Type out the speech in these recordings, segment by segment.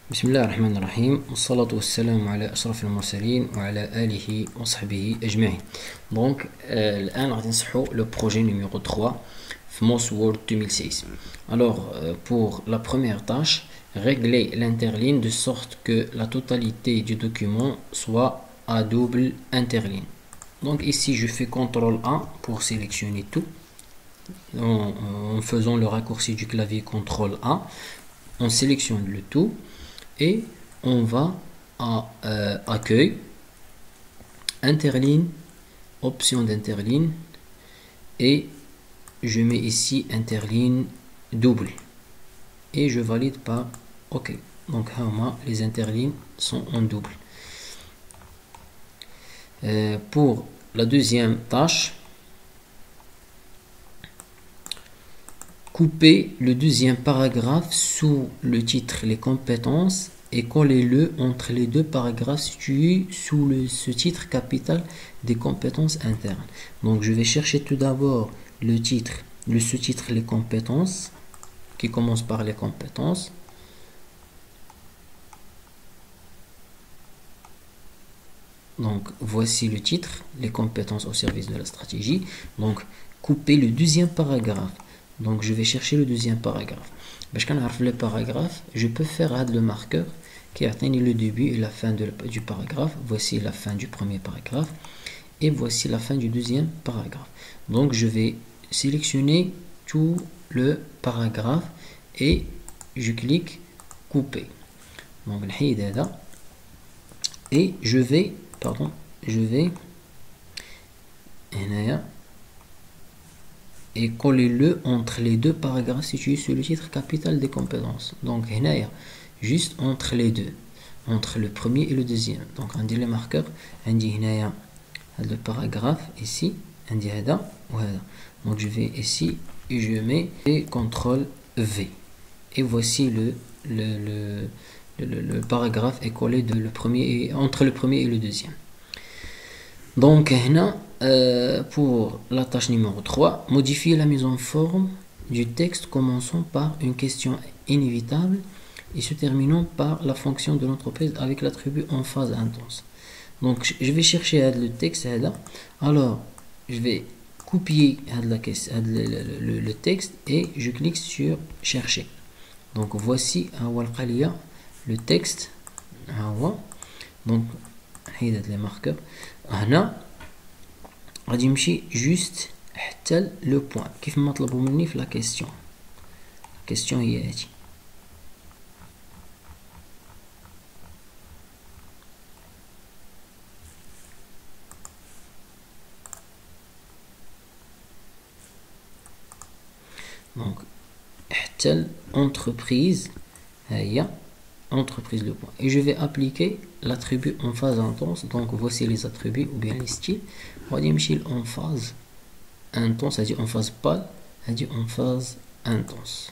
بسم الله الرحمن الرحيم والصلاة والسلام على أشرف المرسلين وعلى آله وصحبه أجمعين. Donc الآن غادي نصحو le projet numéro 3 في Moss Word 2016. Alors pour la première tâche, régler l'interligne de sorte que la totalité du document soit à double interligne. Donc ici je fais CTRL A pour sélectionner tout en faisant le raccourci du clavier CTRL A. On sélectionne le tout et on va à accueil, interligne, option d'interligne et je mets ici interligne double et je valide par OK. Donc les interlignes sont en double. Pour la deuxième tâche, coupez le deuxième paragraphe sous le titre les compétences et collez-le entre les deux paragraphes situés sous ce titre capital des compétences internes. Donc je vais chercher tout d'abord le titre, le sous-titre les compétences qui commence par les compétences. Donc voici le titre, les compétences au service de la stratégie. Donc coupez le deuxième paragraphe. Donc je vais chercher le deuxième paragraphe. باش كنعرف le paragraphe, je peux faire le marqueur qui atteint le début et la fin du paragraphe. Voici la fin du premier paragraphe et voici la fin du deuxième paragraphe. Donc je vais sélectionner tout le paragraphe et je clique couper. Donc et je vais et collez-le entre les deux paragraphes situés sur le titre capital des compétences. Donc juste entre les deux, entre le premier et le deuxième. Donc on dit le marqueur, on dit le paragraphe ici, on dit voilà. Donc je vais ici et je mets CTRL V et voici le paragraphe est collé entre le premier et le deuxième. Donc pour la tâche numéro 3, modifier la mise en forme du texte commençant par une question inévitable et se terminant par la fonction de l'entreprise avec l'attribut en phase intense. Donc je vais chercher le texte. Alors je vais copier le texte et je clique sur chercher. Donc voici le texte. Donc les marqueurs. غادي نمشي juste حتى لو بوين كيف ما طلبوا مني في لا كيسيون. الكيسيون هي هادي. دونك حتى entreprise هي entreprise le point et je vais appliquer l'attribut en phase intense. Donc voici les attributs ou bien les styles. On va dire en phase intense, c'est-à-dire en phase pâle, c'est-à-dire en phase intense.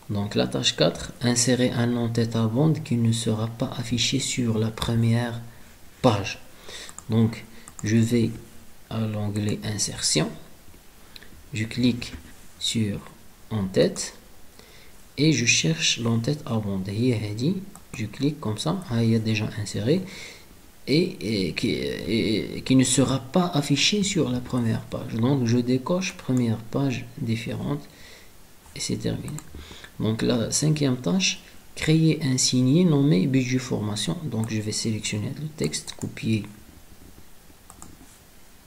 Donc la tâche 4, insérer un nom tête à bande qui ne sera pas affiché sur la première page. Donc je vais à l'onglet insertion, je clique sur en tête et je cherche l'entête à bande. Je clique comme ça, il y a déjà inséré et qui ne sera pas affiché sur la première page. Donc je décoche première page différente et c'est terminé. Donc la cinquième tâche, créer un signet nommé budget formation. Donc je vais sélectionner le texte, copier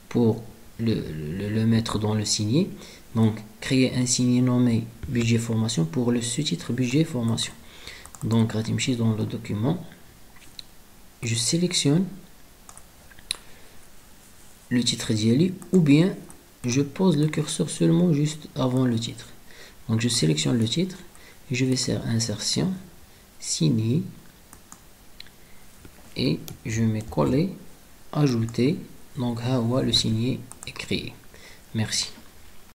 pour le mettre dans le signet. Donc créer un signet nommé budget formation pour le sous-titre budget formation. Donc dans le document, je sélectionne le titre d'Yali ou bien je pose le curseur seulement juste avant le titre. Donc je sélectionne le titre et je vais faire insertion, signer et je mets coller, ajouter. Donc le signet est créé. Merci.